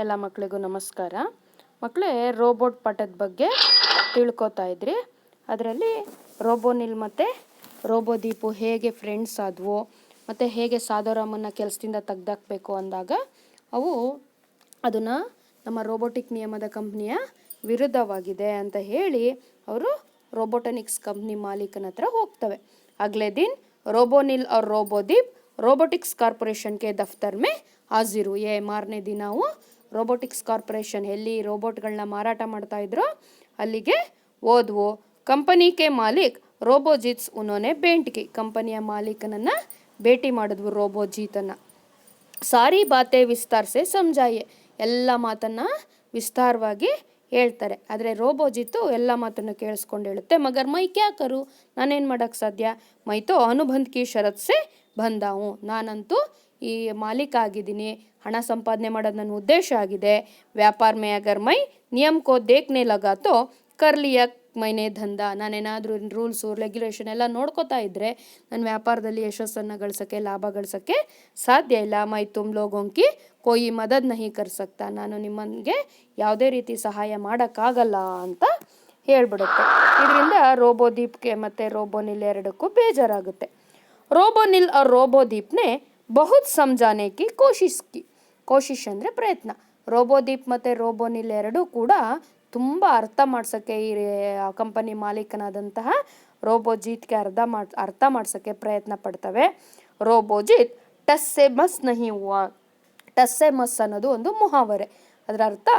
ಎಲ್ಲ ಮಕ್ಕಳಿಗೂ ನಮಸ್ಕಾರ. ಮಕ್ಕಳೇ, ರೋಬೋಟ್ ಪಾಠದ ಬಗ್ಗೆ ತಿಳ್ಕೊತಾ ಇದ್ರಿ. ಅದರಲ್ಲಿ ರೋಬೋನಿಲ್ ಮತ್ತು ರೋಬೋದೀಪು ಹೇಗೆ ಫ್ರೆಂಡ್ಸ್ ಆದವು ಮತ್ತು ಹೇಗೆ ಸಾಧೋರಾಮನ್ನ ಕೆಲಸದಿಂದ ತೆಗ್ದಾಕಬೇಕು ಅಂದಾಗ ಅವು ಅದನ್ನು ನಮ್ಮ ರೋಬೋಟಿಕ್ ನಿಯಮದ ಕಂಪ್ನಿಯ ವಿರುದ್ಧವಾಗಿದೆ ಅಂತ ಹೇಳಿ ಅವರು ರೋಬೋಟನಿಕ್ಸ್ ಕಂಪ್ನಿ ಮಾಲೀಕನ ಹತ್ರ ಹೋಗ್ತವೆ. ಅಗಲೇ ದಿನ ರೋಬೋನಿಲ್ और रोबोदीप रोबोटिक्स कॉर्पोरेशन के दफ्तर में हाजिर हुए. ಮಾರನೇ ದಿನವು ರೋಬೋಟಿಕ್ಸ್ ಕಾರ್ಪೊರೇಷನ್ ಎಲ್ಲಿ ರೋಬೋಟ್ಗಳನ್ನ ಮಾರಾಟ ಮಾಡ್ತಾ ಇದ್ರೋ ಅಲ್ಲಿಗೆ ಹೋದ್ವು. ಕಂಪನಿ ಕೆ ಮಾಲೀಕ್ ರೋಬೋಜಿತ್ಸ್ ಉನ್ನೋನೆ भेंट की. ಕಂಪನಿಯ ಮಾಲೀಕನನ್ನು ಭೇಟಿ ಮಾಡಿದ್ವು ರೋಬೋಜಿತನ್ನು. ಸಾರಿ ಬಾತೆ ವಿಸ್ತಾರ ಸೆ ಸಮಜಾಯೆ. ಎಲ್ಲ ಮಾತನ್ನು ವಿಸ್ತಾರವಾಗಿ ಹೇಳ್ತಾರೆ. ಆದರೆ ರೋಬೋಜಿತ್ತು ಎಲ್ಲ ಮಾತನ್ನು ಕೇಳಿಸ್ಕೊಂಡು ಹೇಳುತ್ತೆ. ಮಗರ್ ಮೈ ಕ್ಯಾ ಕರು, ನಾನೇನು ಮಾಡೋಕ್ಕೆ ಸಾಧ್ಯ? ಮೈ ತೋ ಅನುಬಂಧ ಕಿ ಷರತ್ ಸೆ ಬಂದಾವು. ನಾನಂತೂ ಈ ಮಾಲೀಕ ಆಗಿದ್ದೀನಿ, ಹಣ ಸಂಪಾದನೆ ಮಾಡೋದು ನನ್ನ ಉದ್ದೇಶ ಆಗಿದೆ. ವ್ಯಾಪಾರ ಮೇ ಅಗರ್ ಮೈ ನಿಯಮ ಕೋ ದೇಖ್ನೆ ಲಗಾ ತೋ ಕರ್ ಲಿಯಾ ಮೈನೆ ದಂಧ. ನಾನೇನಾದರೂ ರೂಲ್ಸು ರೆಗ್ಯುಲೇಷನ್ ಎಲ್ಲ ನೋಡ್ಕೋತಾ ಇದ್ದರೆ ನನ್ನ ವ್ಯಾಪಾರದಲ್ಲಿ ಯಶಸ್ಸನ್ನು ಗಳಿಸೋಕ್ಕೆ, ಲಾಭ ಗಳಿಸೋಕ್ಕೆ ಸಾಧ್ಯ ಇಲ್ಲ. ಮೈ ತುಮ್ ಲೋಗೋಂಕಿ ಕೋಯಿ ಮದದ್ ನಹಿ ಕರ್ ಸಕ್ತಾ. ನಾನು ನಿಮಗೆ ಯಾವುದೇ ರೀತಿ ಸಹಾಯ ಮಾಡೋಕ್ಕಾಗಲ್ಲ ಅಂತ ಹೇಳ್ಬಿಡುತ್ತೆ. ಇದರಿಂದ ರೋಬೋದೀಪ್ಗೆ ಮತ್ತು ರೋಬೋನಿಲ್ ಎರಡಕ್ಕೂ ಬೇಜಾರಾಗುತ್ತೆ. ರೋಬೋನಿಲ್ और रोबोदीप ने बहुत समझाने की कोशिश की. ಕೋಶಿಶ್ ಅಂದರೆ ಪ್ರಯತ್ನ. ರೋಬೋದೀಪ್ ಮತ್ತು ರೋಬೋನಿಲ್ ಎರಡೂ ಕೂಡ ತುಂಬ ಅರ್ಥ ಮಾಡ್ಸೋಕ್ಕೆ ಈ ಕಂಪನಿ ಮಾಲೀಕನಾದಂತಹ ರೋಬೋಜಿತ್ಗೆ ಅರ್ಥ ಮಾಡ್ಸೋಕ್ಕೆ ಪ್ರಯತ್ನ ಪಡ್ತವೆ. ರೋಬೋಜಿತ್ ಟಸ್ ಸೆ ಮಸ್ ನಹಿ ಹುವಾ. ಟಸ್ ಸೆ ಮಸ್ ಅನ್ನೋದು ಒಂದು ಮುಹಾವರೆ. ಅದರ ಅರ್ಥ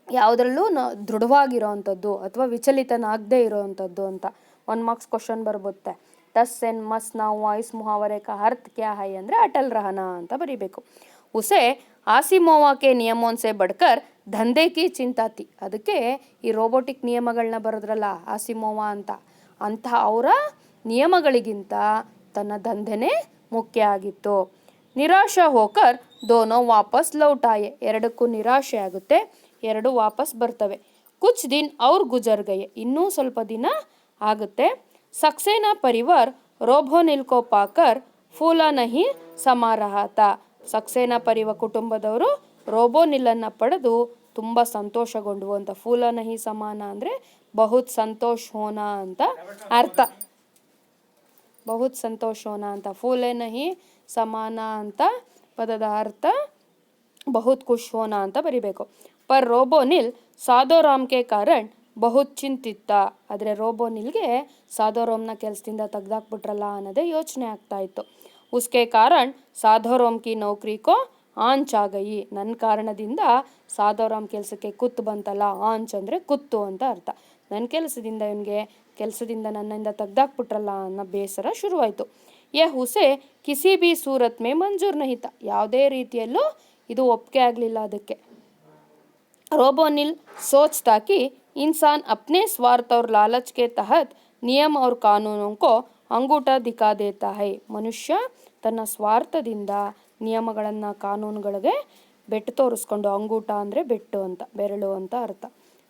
ಯಾವುದರಲ್ಲೂ ದೃಢವಾಗಿರೋ ಅಂಥದ್ದು ಅಥವಾ ವಿಚಲಿತನಾಗದೇ ಇರೋವಂಥದ್ದು ಅಂತ. 1 ಮಾರ್ಕ್ಸ್ ಕ್ವಶನ್ ಬರ್ಬೋತ್ತೆ. ಟಸ್ ಎನ್ ಮಸ್ ನಾವು ಇಸ್ ಮುಹಾವರೆ ಕಾ ಅರ್ಥ ಕ್ಯಾ ಹೈ ಅಂದರೆ ಅಟಲ್ ರಹನಾ ಅಂತ ಬರೀಬೇಕು. ಉಸೆ ಆಸಿಮೋವಾಕೆ ನಿಯಮೋನ್ಸೆ ಬಡ್ಕರ್ ದಂಧೆ ಕಿ ಚಿಂತಾತಿ. ಅದಕ್ಕೆ ಈ ರೋಬೋಟಿಕ್ ನಿಯಮಗಳನ್ನ ಬರೋದ್ರಲ್ಲ ಆಸಿಮೋವಾ ಅಂತ ಅವರ ನಿಯಮಗಳಿಗಿಂತ ತನ್ನ ದಂಧೆನೇ ಮುಖ್ಯ ಆಗಿತ್ತು. ನಿರಾಶಾ ಹೋಕರ್ ದೋನೋ ವಾಪಸ್ ಲೌಟಾಯೆ. ಎರಡಕ್ಕೂ ನಿರಾಶೆ ಆಗುತ್ತೆ, ಎರಡು ವಾಪಸ್ ಬರ್ತವೆ. ಕುಚ್ ದಿನ್ ಅವ್ರ ಗುಜರ್ ಗಯೆ. ಇನ್ನೂ ಸ್ವಲ್ಪ ದಿನ ಆಗುತ್ತೆ. सक्सेना परिवार रोबोनिल को पाकर फूला नहीं समा रहा था. सक्सेना ಪರಿವಾರ ಕುಟುಂಬದವರು ರೋಬೋನಿಲನ್ನು ಪಡೆದು ತುಂಬ ಸಂತೋಷಗೊಂಡವು ಅಂತ. ಫೂಲ ನಹಿ ಸಮಾನ ಅಂದರೆ ಬಹುತ್ ಸಂತೋಷ ಹೋನಾ ಅಂತ ಅರ್ಥ. ಬಹುತ್ ಸಂತೋಷ ಹೋನಾ ಅಂತ, ಫೂಲೆ ನಹಿ ಸಮಾನ ಅಂತ ಪದದ ಅರ್ಥ ಬಹುತ್ ಖುಷ್ ಹೋನಾ ಅಂತ ಬರಿಬೇಕು. ಪರ್ ರೋಬೋನಿಲ್ ಸಾಧೋರಾಮ್ ಕೆ ಕಾರಣ ಬಹುತ್ ಚಿಂತಿತ್ತ. ಆದರೆ ರೋಬೋನಿಲ್ಗೆ ಸಾಧೋರಾಮ್ನ ಕೆಲಸದಿಂದ ತೆಗ್ದಾಕ್ಬಿಟ್ರಲ್ಲ ಅನ್ನೋದೇ ಯೋಚನೆ ಆಗ್ತಾ ಇತ್ತು. ಉಸ್ಕೆ ಕಾರಣ ಸಾಧೋರಾಮ್ ಕಿ ನೌಕರಿ ಕೋ ಆಂಚ್ ಆಗಯಿ. ನನ್ನ ಕಾರಣದಿಂದ ಸಾಧೋರಾಮ್ ಕೆಲಸಕ್ಕೆ ಕುತ್ತು ಬಂತಲ್ಲ. ಆಂಚ್ ಅಂದರೆ ಕುತ್ತು ಅಂತ ಅರ್ಥ. ನನ್ನ ಕೆಲಸದಿಂದ ನನ್ನಿಂದ ತೆಗ್ದಾಕ್ಬಿಟ್ರಲ್ಲ ಅನ್ನೋ ಬೇಸರ ಶುರುವಾಯಿತು. ಹುಸೆ ಕಿಸಿ ಬಿ ಸೂರತ್ ಮೇ ಮಂಜೂರ್ ನಹಿತ. ಯಾವುದೇ ರೀತಿಯಲ್ಲೂ ಇದು ಒಪ್ಪಿಗೆ ಆಗಲಿಲ್ಲ ಅದಕ್ಕೆ. रोबोनिल सोचता कि इंसान अपने स्वार्थ और लालच के तहत नियम और कानूनों को अंगूठा दिखा देता है. ಮನುಷ್ಯ ತನ್ನ ಸ್ವಾರ್ಥದಿಂದ ನಿಯಮಗಳನ್ನು ಕಾನೂನುಗಳಿಗೆ ಬೆಟ್ಟು ತೋರಿಸ್ಕೊಂಡು, ಅಂಗೂಟ ಅಂದರೆ ಬೆಟ್ಟು ಅಂತ, ಬೆರಳು ಅಂತ ಅರ್ಥ,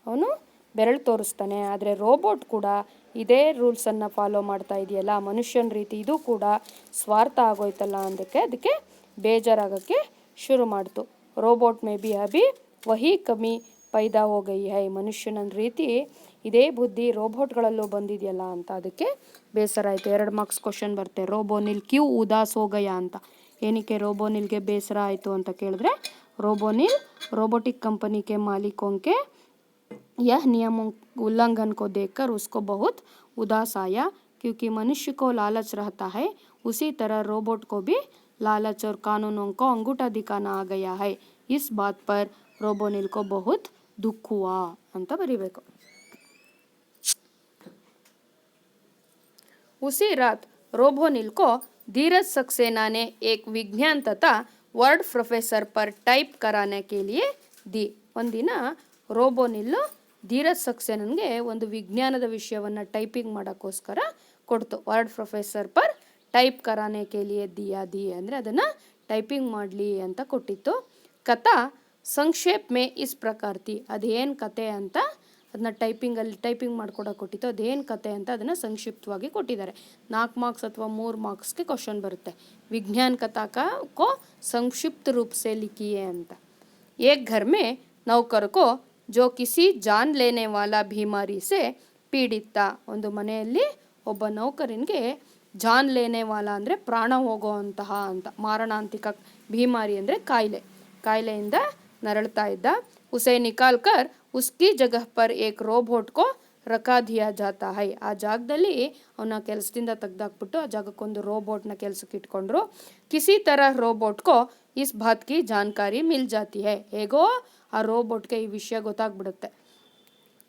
ಅವನು ಬೆರಳು ತೋರಿಸ್ತಾನೆ. ಆದರೆ ರೋಬೋಟ್ ಕೂಡ ಇದೇ ರೂಲ್ಸನ್ನು ಫಾಲೋ ಮಾಡ್ತಾ ಇದೆಯಲ್ಲ, ಮನುಷ್ಯನ ರೀತಿ ಇದು ಕೂಡ ಸ್ವಾರ್ಥ ಆಗೋಯ್ತಲ್ಲ ಅದಕ್ಕೆ ಬೇಜಾರಾಗೋಕ್ಕೆ ಶುರು ಮಾಡ್ತು. ರೋಬೋಟ್ ಮೇ ಬಿ ಅಭಿ ವಹಿ ಕಮ್ಮಿ ಪೈದಾ ಹೋಗೈ ಹೈ. ಮನುಷ್ಯನ ರೀತಿ ಇದೇ ಬುದ್ಧಿ ರೋಬೋಟ್ಗಳಲ್ಲೂ ಬಂದಿದೆಯಲ್ಲ ಅಂತ ಅದಕ್ಕೆ ಬೇಸರ ಆಯಿತು. 2 ಮಾರ್ಕ್ಸ್ ಕ್ವಶನ್ ಬರುತ್ತೆ. ರೋಬೋನಿಲ್ ಕ್ಯೂ ಉದಾಸ್ ಹೋಗಯ ಅಂತ. ಏನಕ್ಕೆ ರೋಬೋನಿಲ್ಗೆ ಬೇಸರ ಆಯಿತು ಅಂತ ಕೇಳಿದ್ರೆ, रोबोनिल रोबोटिक कंपनी के मालिकों के यह नियमों उल्लंघन को देखकर उसको बहुत उदास आया. क्योंकि मनुष्य को लालच रहता है, उसी तरह रोबोट को भी लालच और कानूनों को अंगूठा दिखाना आ गया है. इस बात पर रोबोनिल को बहुत दुख हुआ ಅಂತ ಬರೀಬೇಕು. उसी रात रोबोनिल को धीरज सक्सेना ने एक विज्ञान तथा वर्ड प्रोफेसर पर टाइप कराने के लिए दी. ಒಂದಿನ ರೋಬೋನಿಲ್ಲು ಧೀರಜ್ ಸಕ್ಸೇನನ್ಗೆ ಒಂದು ವಿಜ್ಞಾನದ ವಿಷಯವನ್ನು ಟೈಪಿಂಗ್ ಮಾಡೋಕ್ಕೋಸ್ಕರ ಕೊಡ್ತು. ವರ್ಡ್ ಪ್ರೊಫೆಸರ್ ಪರ್ ಟೈಪ್ ಕರಾನೆ ಕೆ ಲಿಯೆ ದಿ ಅಂದರೆ ಅದನ್ನು ಟೈಪಿಂಗ್ ಮಾಡಲಿ ಅಂತ ಕೊಟ್ಟಿತ್ತು. ಕಥಾ ಸಂಕ್ಷೇಪ್ ಮೇ ಇಸ್ ಪ್ರಕಾರ ಥಿ. ಅದೇನು ಕತೆ ಅಂತ ಅದನ್ನ ಟೈಪಿಂಗ್ ಮಾಡ್ಕೊಡೋಕೆ ಕೊಟ್ಟಿತ್ತು. ಅದೇನು ಕತೆ ಅಂತ ಅದನ್ನು ಸಂಕ್ಷಿಪ್ತವಾಗಿ ಕೊಟ್ಟಿದ್ದಾರೆ. 4 ಮಾರ್ಕ್ಸ್ ಅಥವಾ 3 ಮಾರ್ಕ್ಸ್ಗೆ ಕ್ವಶನ್ ಬರುತ್ತೆ. ವಿಜ್ಞಾನ ಕಥಾ ಕೋ ಸಂಕ್ಷಿಪ್ತ ರೂಪ ಸೆ ಲಿಖಿಯೆ ಅಂತ. एक घर में नौकर को जो किसी ಜಾನ್ ಲೇನೆ ವಾಲಾ बीमारी से ಪೀಡಿತ. ಒಂದು ಮನೆಯಲ್ಲಿ ಒಬ್ಬ ನೌಕರನಿಗೆ ಜಾನ್ ಲೇನೆ ವಾಲಾ ಅಂದರೆ ಪ್ರಾಣ ಹೋಗುವಂತಹ ಅಂತ, ಮಾರಣಾಂತಿಕ, ಭೀಮಾರಿ ಅಂದರೆ ಕಾಯಿಲೆಯಿಂದ ನರಳ್ತಾ ಇದ್ದ. ಉಸೆ ನಿಕಾಲ್ ಕರ್ ಉಸ್ಕಿ ಜಗಹ ಪರ್ ಏಕ್ ರೋಬೋಟ್ ಕೋ ರಖಾ ದಿಯಾ ಜಾತಾ ಹೈ. ಆ ಜಾಗದಲ್ಲಿ ಅವನ ಕೆಲಸದಿಂದ ತೆಗೆದಾಕ್ಬಿಟ್ಟು ಆ ಜಾಗಕ್ಕೊಂದು ರೋಬೋಟ್ನ ಕೆಲಸಕ್ಕೆ ಇಟ್ಕೊಂಡ್ರು. ಕಿಸಿ ತರ ರೋಬೋಟ್ ಕೋ ಇಸ್ ಬಾತ್ ಕಿ ಜಾನ್ಕಾರಿ ಮಿಲ್ ಜಾತಿ ಹೈ. ಹೇಗೋ ಆ ರೋಬೋಟ್ಗೆ ಈ ವಿಷಯ ಗೊತ್ತಾಗ್ಬಿಡುತ್ತೆ.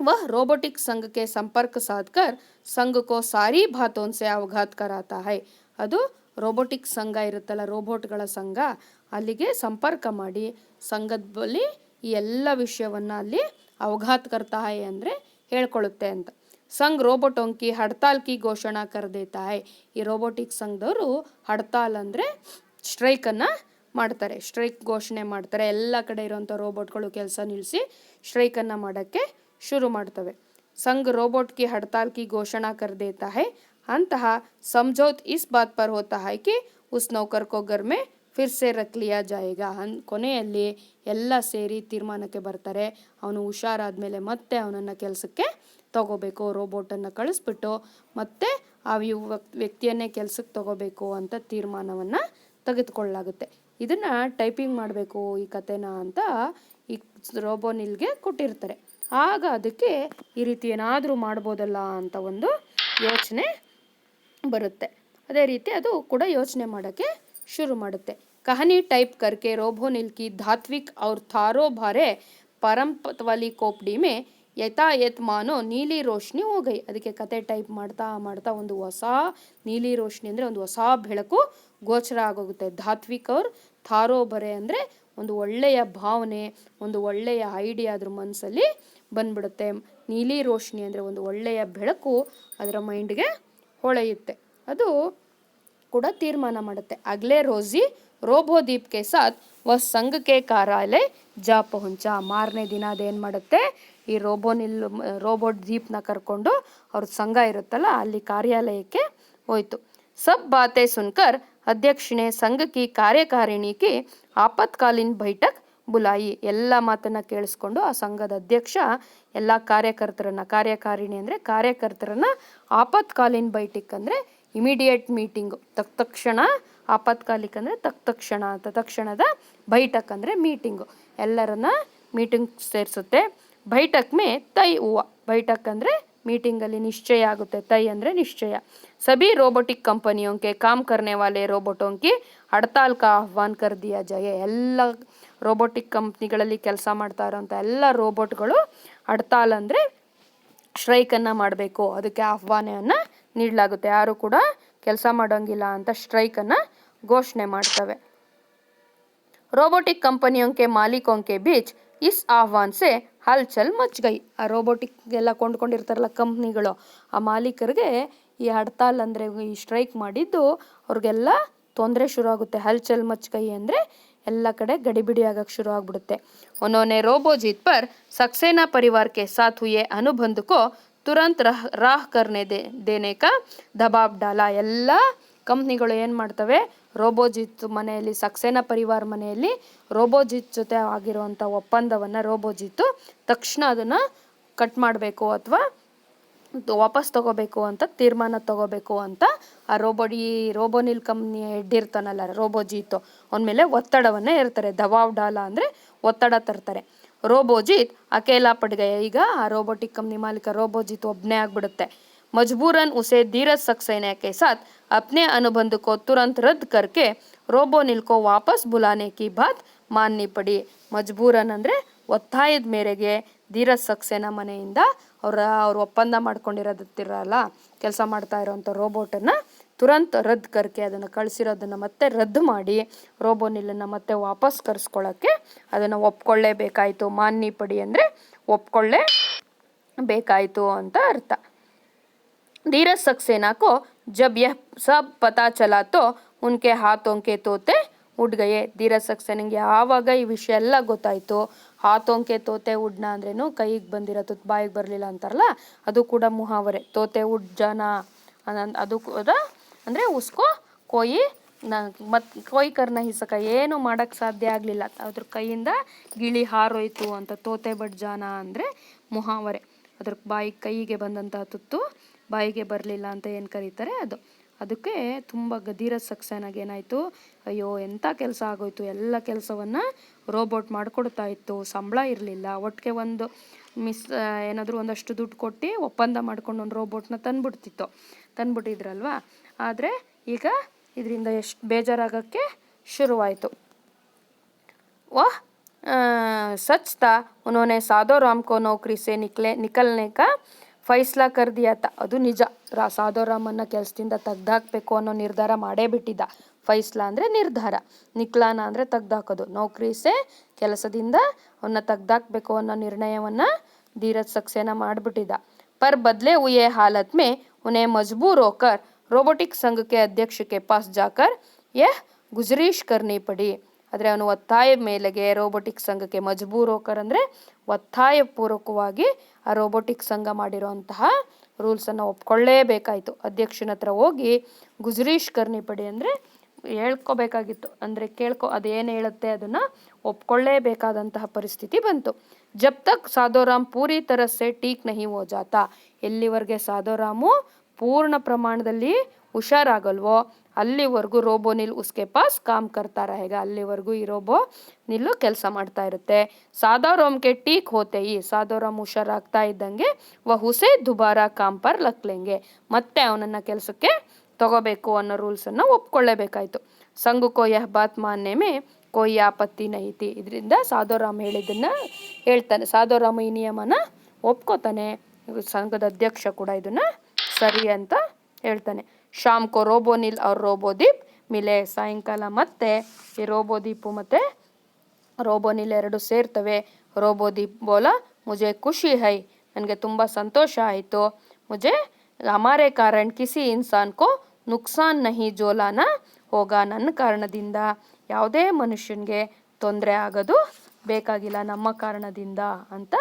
वह रोबोटिक संघ के संपर्क साधकर संघ को सारी बातों से अवगत कराता है. ಅದು ರೋಬೋಟಿಕ್ ಸಂಘ ಇರುತ್ತಲ್ಲ, ರೋಬೋಟ್ಗಳ ಸಂಘ, ಅಲ್ಲಿಗೆ ಸಂಪರ್ಕ ಮಾಡಿ ಸಂಘದಲ್ಲಿ ಈ ಎಲ್ಲ ವಿಷಯವನ್ನು ಅಲ್ಲಿ ಅವಘಾತ್ ಕರ್ತಾ ಹೈ ಅಂದರೆ ಹೇಳ್ಕೊಳ್ಳುತ್ತೆ ಅಂತ. ಸಂಘ ರೋಬೋಟೋं की हड़ताल की घोषणा कर देता है. ಈ ರೋಬೋಟಿಕ್ ಸಂಘದವರು ಹಡ್ತಾಲ್ ಅಂದರೆ ಸ್ಟ್ರೈಕನ್ನು ಮಾಡ್ತಾರೆ, ಸ್ಟ್ರೈಕ್ ಘೋಷಣೆ ಮಾಡ್ತಾರೆ. ಎಲ್ಲ ಕಡೆ ಇರೋಂಥ ರೋಬೋಟ್ಗಳು ಕೆಲಸ ನಿಲ್ಲಿಸಿ ಸ್ಟ್ರೈಕನ್ನು ಮಾಡೋಕ್ಕೆ ಶುರು ಮಾಡ್ತವೆ. ಸಂಘ रोबोट की हड़ताल की घोषणा कर देता है. अंतः समझौत इस बात पर होता है कि उस नौकर को घर में फिर से रख लिया जाएगा. ಕೊನೆಯಲ್ಲಿ ಎಲ್ಲ ಸೇರಿ ತೀರ್ಮಾನಕ್ಕೆ ಬರ್ತಾರೆ, ಅವನು ಹುಷಾರಾದ್ಮೇಲೆ ಮತ್ತೆ ಅವನನ್ನು ಕೆಲಸಕ್ಕೆ ತಗೋಬೇಕು, ರೋಬೋಟನ್ನು ಕಳಿಸ್ಬಿಟ್ಟು ಮತ್ತೆ ಆ ವ್ಯಕ್ತಿಯನ್ನೇ ಕೆಲಸಕ್ಕೆ ತಗೋಬೇಕು ಅಂತ ತೀರ್ಮಾನವನ್ನು ತೆಗೆದುಕೊಳ್ಳಲಾಗುತ್ತೆ. ಇದನ್ನು ಟೈಪಿಂಗ್ ಮಾಡಬೇಕು ಈ ಕಥೆನ ಅಂತ ಈ ರೋಬೋನಿಲ್ಗೆ ಕೊಟ್ಟಿರ್ತಾರೆ. ಆಗ ಅದಕ್ಕೆ ಈ ರೀತಿ ಏನಾದರೂ ಮಾಡ್ಬೋದಲ್ಲ ಅಂತ ಒಂದು ಯೋಚನೆ ಬರುತ್ತೆ. ಅದೇ ರೀತಿ ಅದು ಕೂಡ ಯೋಚನೆ ಮಾಡೋಕ್ಕೆ ಶುರು ಮಾಡುತ್ತೆ. ಕಹಾನಿ ಟೈಪ್ ಕರ್ಕೆ रोबोनिल की धात्विक और थारो भारे परंपतवाली कोपड़ी में ಯಥಾಯತ್ ಮಾನೋ ನೀಲಿ ರೋಶ್ನಿ ಹೋಗೈ. ಅದಕ್ಕೆ ಕತೆ ಟೈಪ್ ಮಾಡ್ತಾ ಮಾಡ್ತಾ ಒಂದು ಹೊಸ ನೀಲಿ ರೋಶ್ನಿ ಅಂದರೆ ಒಂದು ಹೊಸ ಬೆಳಕು ಗೋಚರ ಆಗೋಗುತ್ತೆ. ಧಾತ್ವಿಕ್ ಅವ್ರ ಥಾರೋ ಬರೆ ಅಂದರೆ ಒಂದು ಒಳ್ಳೆಯ ಭಾವನೆ, ಒಂದು ಒಳ್ಳೆಯ ಐಡಿಯಾ ಅದ್ರ ಮನಸ್ಸಲ್ಲಿ ಬಂದ್ಬಿಡುತ್ತೆ. ನೀಲಿ ರೋಶ್ನಿ ಅಂದರೆ ಒಂದು ಒಳ್ಳೆಯ ಬೆಳಕು ಅದರ ಮೈಂಡ್ಗೆ ಹೊಳೆಯುತ್ತೆ. ಅದು ಕೂಡ ತೀರ್ಮಾನ ಮಾಡುತ್ತೆ. ಅಗ್ಲೇ ರೋಜಿ ರೋಬೋದೀಪ್ ಕೆ ಸಾಥ್ ವ ಸಂಘ ಕೆ ಕಾರ್ಯಾಲಯ ಜಾ ಪಹುಂಚ. ಮಾರನೇ ದಿನ ಅದೇನು ಮಾಡುತ್ತೆ, ಈ ರೋಬೋಟ್ ದೀಪ್ನ ಕರ್ಕೊಂಡು ಅವ್ರ ಸಂಘ ಇರುತ್ತಲ್ಲ ಅಲ್ಲಿ ಕಾರ್ಯಾಲಯಕ್ಕೆ ಹೋಯ್ತು. ಸಬ್ ಬಾತೆ ಸುನ್ಕರ್ ಅಧ್ಯಕ್ಷ ನೆ ಸಂಘ ಕಿ ಕಾರ್ಯಕಾರಿಣಿ ಕಿ ಆಪತ್ಕಾಲೀನ್ ಬೈಠಕ್ ಬುಲಾಯಿ. ಎಲ್ಲ ಮಾತನ್ನ ಕೇಳಿಸ್ಕೊಂಡು ಆ ಸಂಘದ ಅಧ್ಯಕ್ಷ ಎಲ್ಲ ಕಾರ್ಯಕಾರಿಣಿ ಅಂದರೆ ಕಾರ್ಯಕರ್ತರನ್ನ ಆಪತ್ಕಾಲೀನ್ ಬೈಠಕ್ ಅಂದರೆ ಇಮಿಡಿಯೇಟ್ ಮೀಟಿಂಗು, ತಕ್ಷಣ, ಆಪತ್ಕಾಲಿಕ ಅಂದರೆ ತಕ್ಷಣದ, ಬೈಠಕ್ ಅಂದರೆ ಮೀಟಿಂಗು, ಎಲ್ಲರನ್ನ ಮೀಟಿಂಗ್ ಸೇರಿಸುತ್ತೆ. ಬೈಠಕ್ ಮೇ ತೈ ಹೂವ. ಬೈಠಕ್ ಅಂದರೆ ಮೀಟಿಂಗಲ್ಲಿ ನಿಶ್ಚಯ ಆಗುತ್ತೆ, ತೈ ಅಂದರೆ ನಿಶ್ಚಯ. ಸಭಿ ರೋಬೋಟಿಕ್ ಕಂಪನಿಯೋं के काम करने वाले रोबोटों की हड़ताल का आह्वान कर दिया जाए. ಎಲ್ಲ ರೋಬೋಟಿಕ್ ಕಂಪ್ನಿಗಳಲ್ಲಿ ಕೆಲಸ ಮಾಡ್ತಾ ಇರೋಂಥ ಎಲ್ಲ ರೋಬೋಟ್ಗಳು ಹಡ್ತಾಲ್ ಅಂದರೆ ಸ್ಟ್ರೈಕನ್ನು ಮಾಡಬೇಕು, ಅದಕ್ಕೆ ಆಹ್ವಾನವನ್ನು ನೀಡಲಾಗುತ್ತೆ. ಯಾರು ಕೂಡ ಕೆಲಸ ಮಾಡೋಂಗಿಲ್ಲ ಅಂತ ಸ್ಟ್ರೈಕನ್ನು ಘೋಷಣೆ ಮಾಡ್ತವೆ. ರೋಬೋಟಿಕ್ ಕಂಪನಿयों के मालिकों के बीच इस आह्वान से हलचल मच गई. ಆ ರೋಬೋಟಿಕ್ ಎಲ್ಲ ಕೊಂಡ್ಕೊಂಡಿರ್ತಾರಲ್ಲ ಕಂಪ್ನಿಗಳು, ಆ ಮಾಲೀಕರಿಗೆ ಈ ಹಡ್ತಾಲ್ ಅಂದರೆ ಈ ಸ್ಟ್ರೈಕ್ ಮಾಡಿದ್ದು ಅವ್ರಿಗೆಲ್ಲ ತೊಂದರೆ ಶುರು ಆಗುತ್ತೆ. ಹಲ್ಚಲ್ ಮಚ್ ಗೈ ಅಂದರೆ ಎಲ್ಲ ಕಡೆ ಗಡಿಬಿಡಿ ಆಗಕ್ಕೆ ಶುರು ಆಗ್ಬಿಡುತ್ತೆ. उन्होंने रोबोजीत पर सक्सेना परिवार के साथ हुए अनुबंध को तुरंत राह करने देने का दबाव डाला. ಎಲ್ಲ ಕಂಪ್ನಿಗಳು ಏನು ಮಾಡ್ತವೆ, ರೋಬೋಜಿತ್ ಮನೆಯಲ್ಲಿ, ಸಕ್ಸೇನಾ ಪರಿವಾರ ಮನೆಯಲ್ಲಿ ರೋಬೋಜಿತ್ ಜೊತೆ ಆಗಿರುವಂಥ ಒಪ್ಪಂದವನ್ನು ರೋಬೋಜಿತ್ತು ತಕ್ಷಣ ಅದನ್ನು ಕಟ್ ಮಾಡಬೇಕು ಅಥವಾ ವಾಪಸ್ ತಗೋಬೇಕು ಅಂತ ತೀರ್ಮಾನ ತಗೋಬೇಕು ಅಂತ ಆ ರೋಬೋನಿಲ್ ಕಂಪ್ನಿಯ ಹೆಡ್ ಇರ್ತಾನಲ್ಲ ರೋಬೋಜಿತ್, ಅವನ ಮೇಲೆ ಒತ್ತಡವನ್ನು ಇರ್ತಾರೆ. ದಬಾವ್ ಡಾಲ ಅಂದರೆ ಒತ್ತಡ ತರ್ತಾರೆ. ರೋಬೋಜಿತ್ ಅಕೇಲಾ ಪಡ್ಗಯ. ಈಗ ಆ ರೋಬೋಟಿಕ್ ಕಂಪ್ನಿ ಮಾಲೀಕ ರೋಬೋಜಿತ್ ಒಬ್ಬನೇ ಆಗ್ಬಿಡುತ್ತೆ. मजबूरन उसे धीरज सक्सेना के साथ अपने अनुबंध को तुरंत रद्द करके रोबोनिल को वापस बुलाने की बात माननी पड़ी. ಮಜ್ಬೂರನ್ ಅಂದರೆ ಒತ್ತಾಯದ ಮೇರೆಗೆ ಧೀರಜ್ ಸಕ್ಸೇನಾ ಮನೆಯಿಂದ ಅವ್ರು ಒಪ್ಪಂದ ಮಾಡ್ಕೊಂಡಿರೋದಿರಲ್ಲ ಕೆಲಸ ಮಾಡ್ತಾ ಇರೋವಂಥ ರೋಬೋಟನ್ನು ತುರಂತ್ ರದ್ದು ಕರ್ಕೆ, ಅದನ್ನು ಕಳಿಸಿರೋದನ್ನು ಮತ್ತೆ ರದ್ದು ಮಾಡಿ ರೋಬೋನಿಲನ್ನು ಮತ್ತೆ ವಾಪಸ್ ಕರೆಸ್ಕೊಳ್ಳೋಕ್ಕೆ ಅದನ್ನು ಒಪ್ಕೊಳ್ಳೇಬೇಕಾಯಿತು. ಮಾನ್ನಿ ಪಡಿ ಅಂದರೆ ಒಪ್ಕೊಳ್ಳೇ ಬೇಕಾಯಿತು ಅಂತ ಅರ್ಥ. धीरज सक्सेना को जब यह सब पता चला तो उनके हाथों के तोते उड़ गए. ಧೀರಜ್ ಸಕ್ಸೇನಂಗೆ ಯಾವಾಗ ಈ ವಿಷಯ ಎಲ್ಲ ಗೊತ್ತಾಯಿತು, ಹಾತೋಂಕೆ ತೋತೆ ಉಡ್ನ ಅಂದ್ರೇನು, ಕೈಗೆ ಬಂದಿರೋ ಬಾಯಿಗೆ ಬರಲಿಲ್ಲ ಅಂತಾರಲ್ಲ, ಅದು ಕೂಡ ಮುಹಾವರೆ. ತೋತೆ ಉಡ್ ಜಾನ ಅದು ಕೂಡ ಅಂದರೆ ಉಸ್ಕೋ ಕೋಯಿ ಮತ್ತು ಕೊಯ್ಕರ್ನ ಹಿಸಕ ಏನು ಮಾಡೋಕ್ಕೆ ಸಾಧ್ಯ ಆಗಲಿಲ್ಲ, ಅದ್ರ ಕೈಯಿಂದ ಗಿಳಿ ಹಾರೋಯ್ತು ಅಂತ. ತೋತೆ ಬಡ್ಜಾನ ಅಂದರೆ ಮುಹಾವರೆ, ಅದ್ರ ಕೈಗೆ ಬಂದಂತಹ ತುತ್ತು ಬಾಯಿಗೆ ಬರಲಿಲ್ಲ ಅಂತ ಏನು ಕರೀತಾರೆ ಅದು. ಅದಕ್ಕೆ ತುಂಬ ಗದೀರ ಸಕ್ಸೇನಾಗಿ ಏನಾಯಿತು, ಅಯ್ಯೋ ಎಂಥ ಕೆಲಸ ಆಗೋಯ್ತು, ಎಲ್ಲ ಕೆಲಸವನ್ನು ರೋಬೋಟ್ ಮಾಡಿಕೊಡ್ತಾ ಇತ್ತು, ಸಂಬಳ ಇರಲಿಲ್ಲ, ಒಟ್ಟಿಗೆ ಒಂದು ಏನಾದರೂ ಒಂದಷ್ಟು ದುಡ್ಡು ಕೊಟ್ಟು ಒಪ್ಪಂದ ಮಾಡ್ಕೊಂಡು ಒಂದು ರೋಬೋಟ್ನ ತಂದ್ಬಿಟ್ಟಿದ್ರಲ್ವ. ಆದರೆ ಈಗ ಇದರಿಂದ ಎಷ್ಟು ಬೇಜಾರಾಗೋಕ್ಕೆ ಶುರುವಾಯಿತು. वह सच था, उन्होंने साधो राम को नौकरी से निकलने का ಫೈಸ್ಲಾ ಕರ್ ದಿಯಾ ತಾ. ಅದು ನಿಜ, ಸಾಧೋರಾಮನ್ನ ಕೆಲಸದಿಂದ ತೆಗ್ದಾಕಬೇಕು ಅನ್ನೋ ನಿರ್ಧಾರ ಮಾಡೇ ಬಿಟ್ಟಿದ್ದ. ಫೈಸ್ಲಾ ಅಂದರೆ ನಿರ್ಧಾರ, ನಿಕ್ಲಾನ ಅಂದರೆ ತೆಗ್ದಾಕೋದು. ನೌಕರಿಸೆ ಕೆಲಸದಿಂದ ಅವನ್ನ ತೆಗ್ದಾಕಬೇಕು ಅನ್ನೋ ನಿರ್ಣಯವನ್ನು ಧೀರಜ್ ಸಕ್ಸೇನಾ ಮಾಡಿಬಿಟ್ಟಿದ್ದ. पर बदले हुए हालत में उन्हें मजबूर होकर रोबोटिक संघ के अध्यक्ष के पास जाकर यह गुजारिश करनी पड़ी. ಆದರೆ ಅವನು ಒತ್ತಾಯ ಮೇಲೆಗೆ ರೋಬೋಟಿಕ್ ಸಂಘಕ್ಕೆ ಮಜಬೂರ್ ಹೋಕರ್ ಅಂದರೆ ಒತ್ತಾಯಪೂರ್ವಕವಾಗಿ ಆ ರೋಬೋಟಿಕ್ ಸಂಘ ಮಾಡಿರೋಂತಹ ರೂಲ್ಸನ್ನು ಒಪ್ಕೊಳ್ಳೇಬೇಕಾಯಿತು. ಅಧ್ಯಕ್ಷನ ಹತ್ರ ಹೋಗಿ ಗುಜರೀಶ್ ಕರ್ನಿ ಪಡಿ ಅಂದರೆ ಹೇಳ್ಕೋಬೇಕಾಗಿತ್ತು, ಅಂದರೆ ಅದೇನು ಹೇಳುತ್ತೆ ಅದನ್ನು ಒಪ್ಕೊಳ್ಳೇಬೇಕಾದಂತಹ ಪರಿಸ್ಥಿತಿ ಬಂತು. ಜಬ್ ತಕ್ ಸಾಧೋರಾಮ್ ಪೂರಿ ತರಸ್ಸೆ ಟೀಕ್ ನಹಿ ಹೋ ಜಾತಾ, ಎಲ್ಲಿವರೆಗೆ ಸಾಧೋರಾಮು ಪೂರ್ಣ ಪ್ರಮಾಣದಲ್ಲಿ ಹುಷಾರಾಗಲ್ವೋ ಅಲ್ಲಿವರೆಗೂ ರೋಬೋ ನಿಲ್ ಉಸ್ಕೆ ಪಾಸ್ ಕಾಮ್ ಕರ್ತಾ रहेगा, ಅಲ್ಲಿವರೆಗೂ ಈ ರೋಬೋ ನಿಲ್ಲು ಕೆಲಸ ಮಾಡ್ತಾ ಇರುತ್ತೆ. ಸಾಧೋರಾಮ್ಗೆ ಟೀಕ್ ಹೋತೆ ಈ ಸಾಧೋರಾಮ್ ಹುಷಾರಾಗ್ತಾ ಇದ್ದಂಗೆ ವಹುಸೆ ದುಬಾರಾ ಕಾಮ್ ಪರ್ ಲಕ್ಲೆಂಗೆ, ಮತ್ತೆ ಅವನನ್ನು ಕೆಲಸಕ್ಕೆ ತಗೋಬೇಕು ಅನ್ನೋ ರೂಲ್ಸನ್ನು ಒಪ್ಕೊಳ್ಳೇಬೇಕಾಯ್ತು. ಸಂಘಕೋ ಯಹ ಬಾತ್ ಮಾನ್ನೆ ಮೇ ಕೊಯ್ ಆಪತ್ತಿ ನಹಿತಿ. ಇದರಿಂದ ಸಾಧೋರಾಮ್ ಹೇಳಿದ್ದನ್ನು ಹೇಳ್ತಾನೆ, ಸಾಧೋರಾಮ್ ಈ ನಿಯಮನ ಒಪ್ಕೋತಾನೆ, ಸಂಘದ ಅಧ್ಯಕ್ಷ ಕೂಡ ಇದನ್ನು ಸರಿ ಅಂತ ಹೇಳ್ತಾನೆ. ಶಾಮ್ ಕೋ ರೋಬೋನಿಲ್ ಅವ್ರ ರೋಬೋದೀಪ್ ಮಿಲೆ, ಸಾಯಂಕಾಲ ಮತ್ತೆ ಈ ರೋಬೋದೀಪು ಮತ್ತು ರೋಬೋನಿಲ್ ಎರಡು ಸೇರ್ತವೆ. ರೋಬೋದೀಪ್ ಬೋಲಾ ಮುಜೆ ಖುಷಿ ಹೈ, ನನಗೆ ತುಂಬ ಸಂತೋಷ ಆಯಿತು. ಮುಜೆ ಹಮಾರೆ ಕಾರಣ ಕಿಸಿ ಇನ್ಸಾನ್ ಕೋ ನುಕ್ಸಾನ್ ನಹಿ ಜೋಲಾನ ಹೋಗ, ನನ್ನ ಕಾರಣದಿಂದ ಯಾವುದೇ ಮನುಷ್ಯನಿಗೆ ತೊಂದರೆ ಆಗೋದು ಬೇಕಾಗಿಲ್ಲ, ನಮ್ಮ ಕಾರಣದಿಂದ ಅಂತ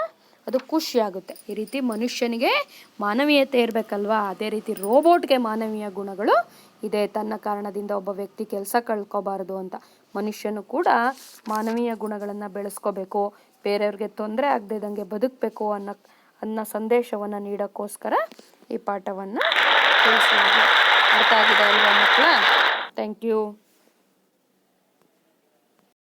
ಅದು ಖುಷಿಯಾಗುತ್ತೆ. ಈ ರೀತಿ ಮನುಷ್ಯನಿಗೆ ಮಾನವೀಯತೆ ಇರಬೇಕಲ್ವಾ, ಅದೇ ರೀತಿ ರೋಬೋಟ್ಗೆ ಮಾನವೀಯ ಗುಣಗಳು ಇದೆ. ತನ್ನ ಕಾರಣದಿಂದ ಒಬ್ಬ ವ್ಯಕ್ತಿ ಕೆಲಸ ಕಳ್ಕೊಬಾರ್ದು ಅಂತ ಮನುಷ್ಯನು ಕೂಡ ಮಾನವೀಯ ಗುಣಗಳನ್ನು ಬೆಳೆಸ್ಕೋಬೇಕು, ಬೇರೆಯವ್ರಿಗೆ ತೊಂದರೆ ಆಗದಿದ್ದಂಗೆ ಬದುಕಬೇಕು ಅನ್ನೋ ಸಂದೇಶವನ್ನು ನೀಡೋಕ್ಕೋಸ್ಕರ ಈ ಪಾಠವನ್ನು ತಿಳಿಸಲಾಗಿದೆ. ಅರ್ಥ ಆಗಿದೆ ಅಲ್ವಾ ಮಕ್ಕಳ? Thank you.